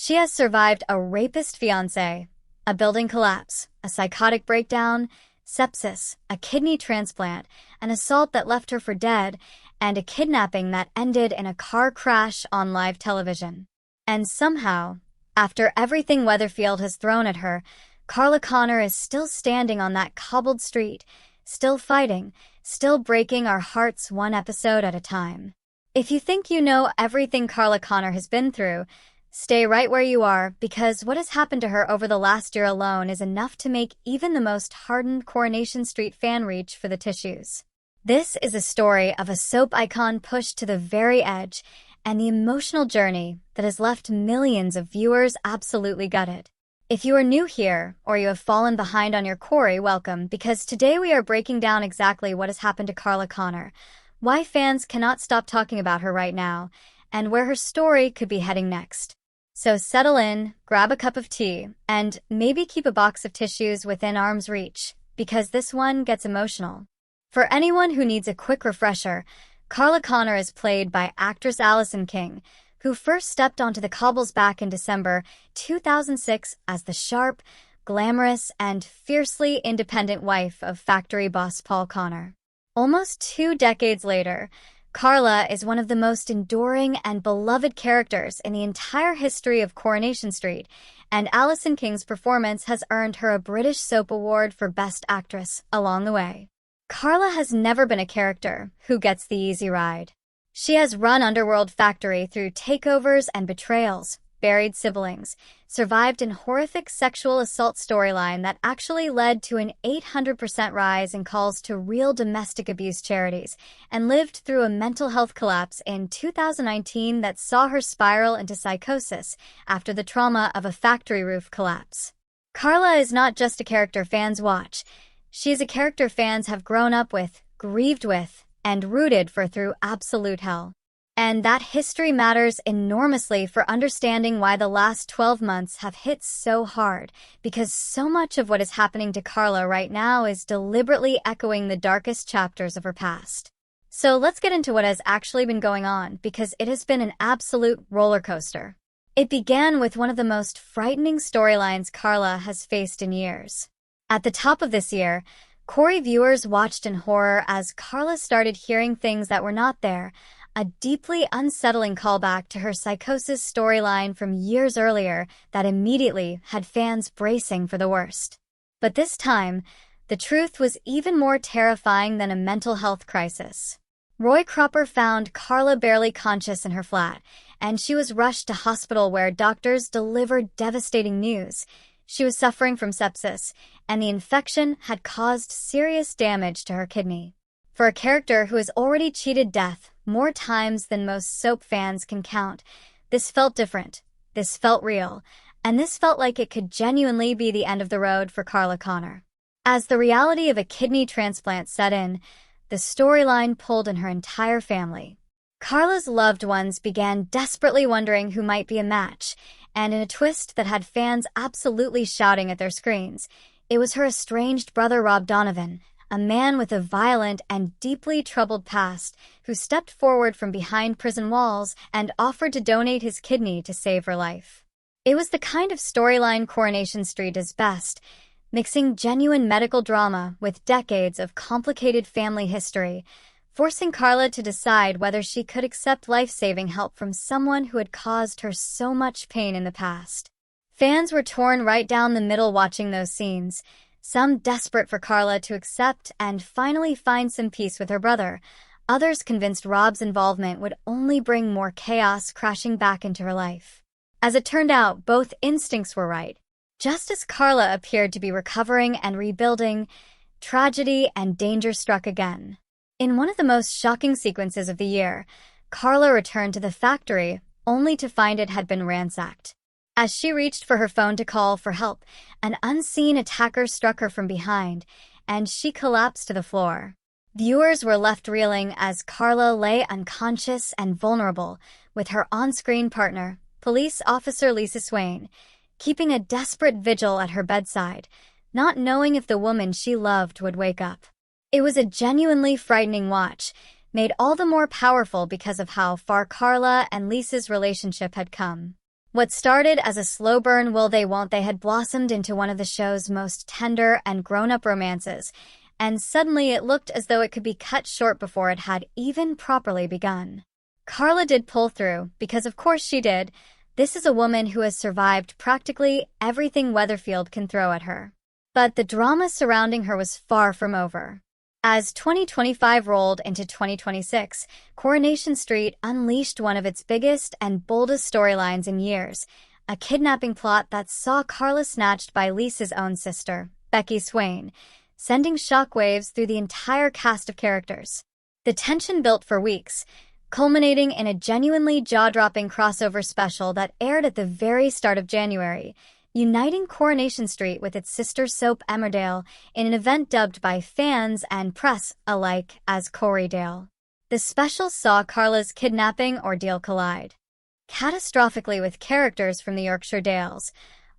She has survived a rapist fiancé, a building collapse, a psychotic breakdown, sepsis, a kidney transplant, an assault that left her for dead, and a kidnapping that ended in a car crash on live television. And somehow, after everything Weatherfield has thrown at her, Carla Connor is still standing on that cobbled street, still fighting, still breaking our hearts one episode at a time. If you think you know everything Carla Connor has been through, stay right where you are, because what has happened to her over the last year alone is enough to make even the most hardened Coronation Street fan reach for the tissues. This is a story of a soap icon pushed to the very edge, and the emotional journey that has left millions of viewers absolutely gutted. If you are new here, or you have fallen behind on your Corrie, welcome, because today we are breaking down exactly what has happened to Carla Connor, why fans cannot stop talking about her right now, and where her story could be heading next. So settle in, grab a cup of tea, and maybe keep a box of tissues within arm's reach, because this one gets emotional. For anyone who needs a quick refresher, Carla Connor is played by actress Allison King, who first stepped onto the cobbles back in December 2006 as the sharp, glamorous, and fiercely independent wife of factory boss Paul Connor. Almost 2 decades later, Carla is one of the most enduring and beloved characters in the entire history of Coronation Street, and Allison King's performance has earned her a British Soap Award for Best Actress along the way. Carla has never been a character who gets the easy ride. She has run Underworld Factory through takeovers and betrayals, buried siblings, survived in horrific sexual assault storyline that actually led to an 800% rise in calls to real domestic abuse charities, and lived through a mental health collapse in 2019 that saw her spiral into psychosis after the trauma of a factory roof collapse. Carla is not just a character fans watch. She is a character fans have grown up with, grieved with, and rooted for through absolute hell. And that history matters enormously for understanding why the last 12 months have hit so hard, because so much of what is happening to Carla right now is deliberately echoing the darkest chapters of her past. So let's get into what has actually been going on, because it has been an absolute roller coaster. It began with one of the most frightening storylines Carla has faced in years. At the top of this year, Corrie viewers watched in horror as Carla started hearing things that were not there, a deeply unsettling callback to her psychosis storyline from years earlier that immediately had fans bracing for the worst. But this time, the truth was even more terrifying than a mental health crisis. Roy Cropper found Carla barely conscious in her flat, and she was rushed to hospital where doctors delivered devastating news. She was suffering from sepsis, and the infection had caused serious damage to her kidney. For a character who has already cheated death more times than most soap fans can count, this felt different, this felt real, and this felt like it could genuinely be the end of the road for Carla Connor. As the reality of a kidney transplant set in, the storyline pulled in her entire family. Carla's loved ones began desperately wondering who might be a match, and in a twist that had fans absolutely shouting at their screens, it was her estranged brother Rob Donovan, a man with a violent and deeply troubled past, who stepped forward from behind prison walls and offered to donate his kidney to save her life. It was the kind of storyline Coronation Street is best, mixing genuine medical drama with decades of complicated family history, forcing Carla to decide whether she could accept life-saving help from someone who had caused her so much pain in the past. Fans were torn right down the middle watching those scenes, some desperate for Carla to accept and finally find some peace with her brother, others convinced Rob's involvement would only bring more chaos crashing back into her life. As it turned out, both instincts were right. Just as Carla appeared to be recovering and rebuilding, tragedy and danger struck again. In one of the most shocking sequences of the year, Carla returned to the factory only to find it had been ransacked. As she reached for her phone to call for help, an unseen attacker struck her from behind, and she collapsed to the floor. Viewers were left reeling as Carla lay unconscious and vulnerable, with her on-screen partner, police officer Lisa Swain, keeping a desperate vigil at her bedside, not knowing if the woman she loved would wake up. It was a genuinely frightening watch, made all the more powerful because of how far Carla and Lisa's relationship had come. What started as a slow burn will they won't they had blossomed into one of the show's most tender and grown-up romances, and suddenly it looked as though it could be cut short before it had even properly begun. Carla did pull through, because of course she did. This is a woman who has survived practically everything Weatherfield can throw at her. But the drama surrounding her was far from over. As 2025 rolled into 2026, Coronation Street unleashed one of its biggest and boldest storylines in years, a kidnapping plot that saw Carla snatched by Lisa's own sister, Becky Swain, sending shockwaves through the entire cast of characters. The tension built for weeks, culminating in a genuinely jaw-dropping crossover special that aired at the very start of January, uniting Coronation Street with its sister soap Emmerdale in an event dubbed by fans and press alike as Corrie Dale. The special saw Carla's kidnapping ordeal collide catastrophically with characters from the Yorkshire Dales,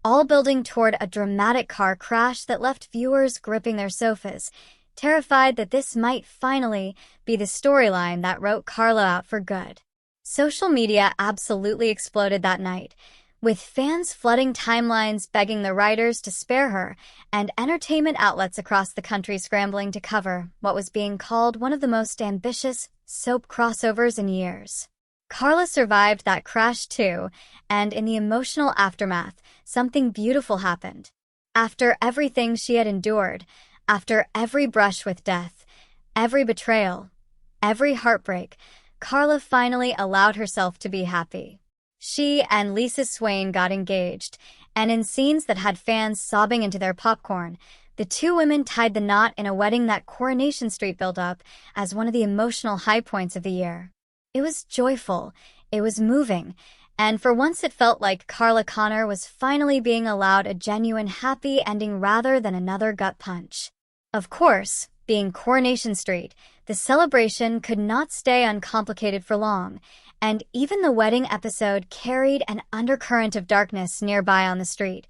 all building toward a dramatic car crash that left viewers gripping their sofas, terrified that this might finally be the storyline that wrote Carla out for good. Social media absolutely exploded that night, with fans flooding timelines begging the writers to spare her, and entertainment outlets across the country scrambling to cover what was being called one of the most ambitious soap crossovers in years. Carla survived that crash too, and in the emotional aftermath, something beautiful happened. After everything she had endured, after every brush with death, every betrayal, every heartbreak, Carla finally allowed herself to be happy. She and Lisa Swain got engaged, and in scenes that had fans sobbing into their popcorn, the two women tied the knot in a wedding that Coronation Street built up as one of the emotional high points of the year. It was joyful, it was moving, and for once it felt like Carla Connor was finally being allowed a genuine happy ending rather than another gut punch. Of course, being Coronation Street, the celebration could not stay uncomplicated for long, and even the wedding episode carried an undercurrent of darkness nearby on the street,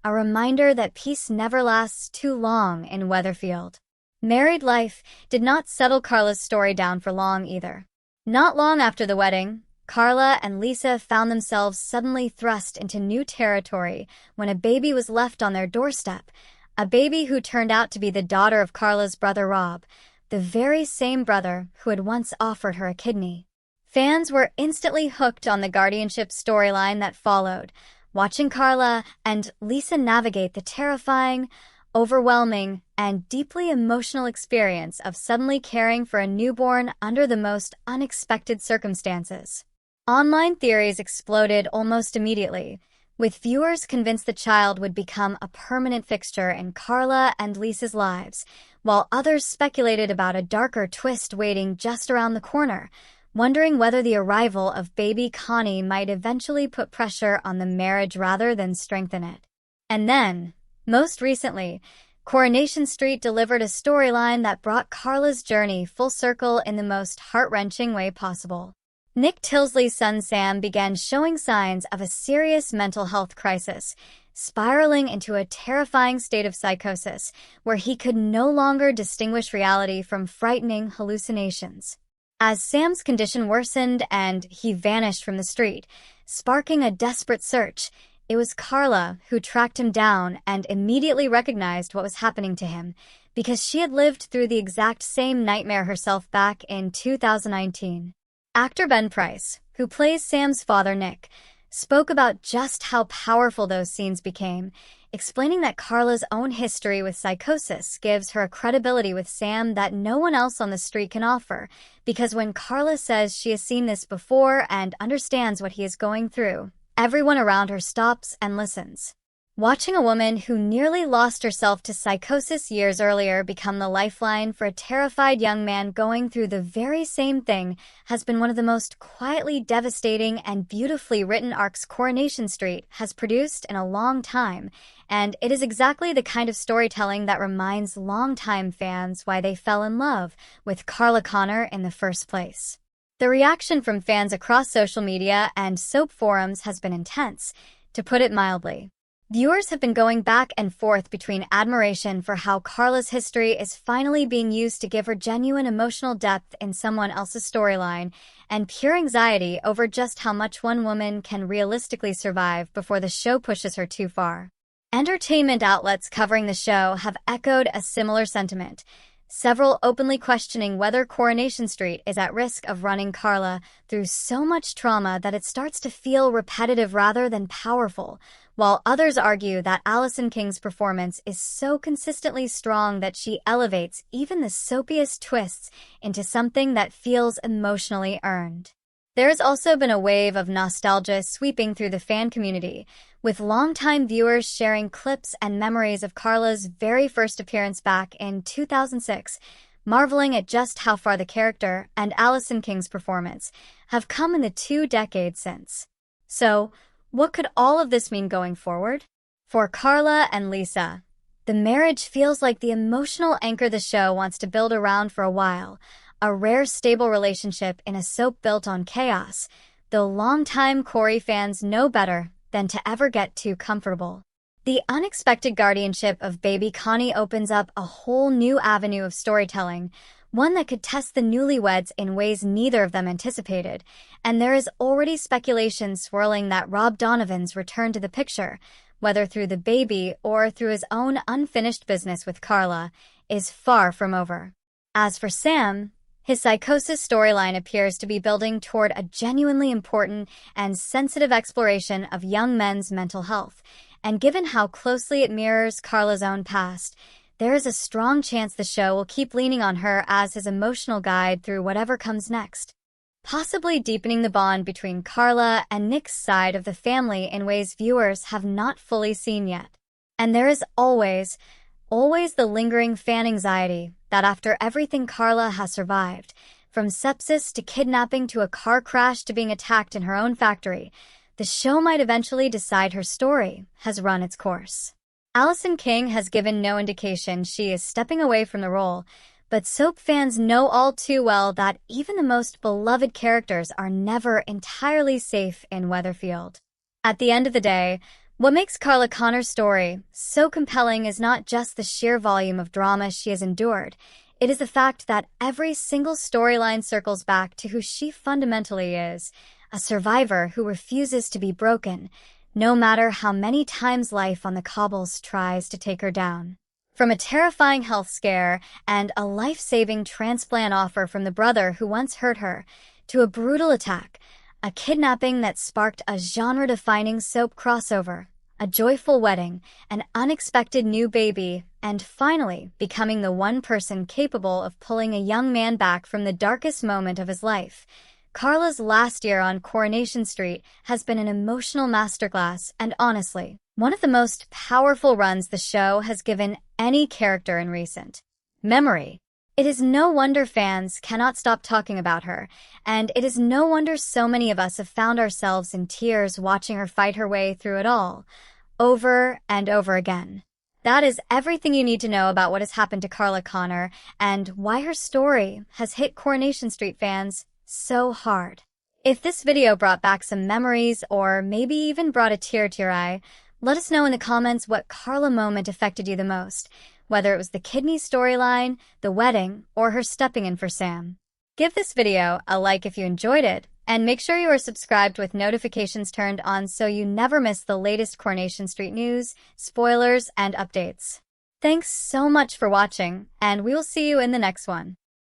a reminder that peace never lasts too long in Weatherfield. Married life did not settle Carla's story down for long either. Not long after the wedding, Carla and Lisa found themselves suddenly thrust into new territory when a baby was left on their doorstep, a baby who turned out to be the daughter of Carla's brother Rob, the very same brother who had once offered her a kidney. Fans were instantly hooked on the guardianship storyline that followed, watching Carla and Lisa navigate the terrifying, overwhelming, and deeply emotional experience of suddenly caring for a newborn under the most unexpected circumstances. Online theories exploded almost immediately, with viewers convinced the child would become a permanent fixture in Carla and Lisa's lives, while others speculated about a darker twist waiting just around the corner, wondering whether the arrival of baby Connie might eventually put pressure on the marriage rather than strengthen it. And then, most recently, Coronation Street delivered a storyline that brought Carla's journey full circle in the most heart-wrenching way possible. Nick Tilsley's son Sam began showing signs of a serious mental health crisis, spiraling into a terrifying state of psychosis where he could no longer distinguish reality from frightening hallucinations. As Sam's condition worsened and he vanished from the street, sparking a desperate search, it was Carla who tracked him down and immediately recognized what was happening to him, because she had lived through the exact same nightmare herself back in 2019. Actor Ben Price, who plays Sam's father Nick, spoke about just how powerful those scenes became, explaining that Carla's own history with psychosis gives her a credibility with Sam that no one else on the street can offer, because when Carla says she has seen this before and understands what he is going through, everyone around her stops and listens. Watching a woman who nearly lost herself to psychosis years earlier become the lifeline for a terrified young man going through the very same thing has been one of the most quietly devastating and beautifully written arcs Coronation Street has produced in a long time, and it is exactly the kind of storytelling that reminds longtime fans why they fell in love with Carla Connor in the first place. The reaction from fans across social media and soap forums has been intense, to put it mildly. Viewers have been going back and forth between admiration for how Carla's history is finally being used to give her genuine emotional depth in someone else's storyline, and pure anxiety over just how much one woman can realistically survive before the show pushes her too far. Entertainment outlets covering the show have echoed a similar sentiment, several openly questioning whether Coronation Street is at risk of running Carla through so much trauma that it starts to feel repetitive rather than powerful, while others argue that Alison King's performance is so consistently strong that she elevates even the soapiest twists into something that feels emotionally earned. There has also been a wave of nostalgia sweeping through the fan community, with longtime viewers sharing clips and memories of Carla's very first appearance back in 2006, marveling at just how far the character and Alison King's performance have come in the 2 decades since. So, what could all of this mean going forward? For Carla and Lisa, the marriage feels like the emotional anchor the show wants to build around for a while, a rare stable relationship in a soap built on chaos, though longtime Corrie fans know better than to ever get too comfortable. The unexpected guardianship of baby Connie opens up a whole new avenue of storytelling, one that could test the newlyweds in ways neither of them anticipated, and there is already speculation swirling that Rob Donovan's return to the picture, whether through the baby or through his own unfinished business with Carla, is far from over. As for Sam, his psychosis storyline appears to be building toward a genuinely important and sensitive exploration of young men's mental health, and given how closely it mirrors Carla's own past, there is a strong chance the show will keep leaning on her as his emotional guide through whatever comes next, possibly deepening the bond between Carla and Nick's side of the family in ways viewers have not fully seen yet. And there is always the lingering fan anxiety that after everything Carla has survived, from sepsis to kidnapping to a car crash to being attacked in her own factory, the show might eventually decide her story has run its course. Alison King has given no indication she is stepping away from the role, but soap fans know all too well that even the most beloved characters are never entirely safe in Weatherfield. At the end of the day, what makes Carla Connor's story so compelling is not just the sheer volume of drama she has endured. It is the fact that every single storyline circles back to who she fundamentally is, a survivor who refuses to be broken, no matter how many times life on the cobbles tries to take her down. From a terrifying health scare and a life-saving transplant offer from the brother who once hurt her, to a brutal attack, a kidnapping that sparked a genre-defining soap crossover, a joyful wedding, an unexpected new baby, and finally becoming the one person capable of pulling a young man back from the darkest moment of his life. Carla's last year on Coronation Street has been an emotional masterclass and honestly, one of the most powerful runs the show has given any character in recent memory. It is no wonder fans cannot stop talking about her, and it is no wonder so many of us have found ourselves in tears watching her fight her way through it all, over and over again. That is everything you need to know about what has happened to Carla Connor and why her story has hit Coronation Street fans so hard. If this video brought back some memories or maybe even brought a tear to your eye, let us know in the comments what Carla moment affected you the most, whether it was the kidney storyline, the wedding, or her stepping in for Sam. Give this video a like if you enjoyed it, and make sure you are subscribed with notifications turned on so you never miss the latest Coronation Street news, spoilers, and updates. Thanks so much for watching, and we will see you in the next one.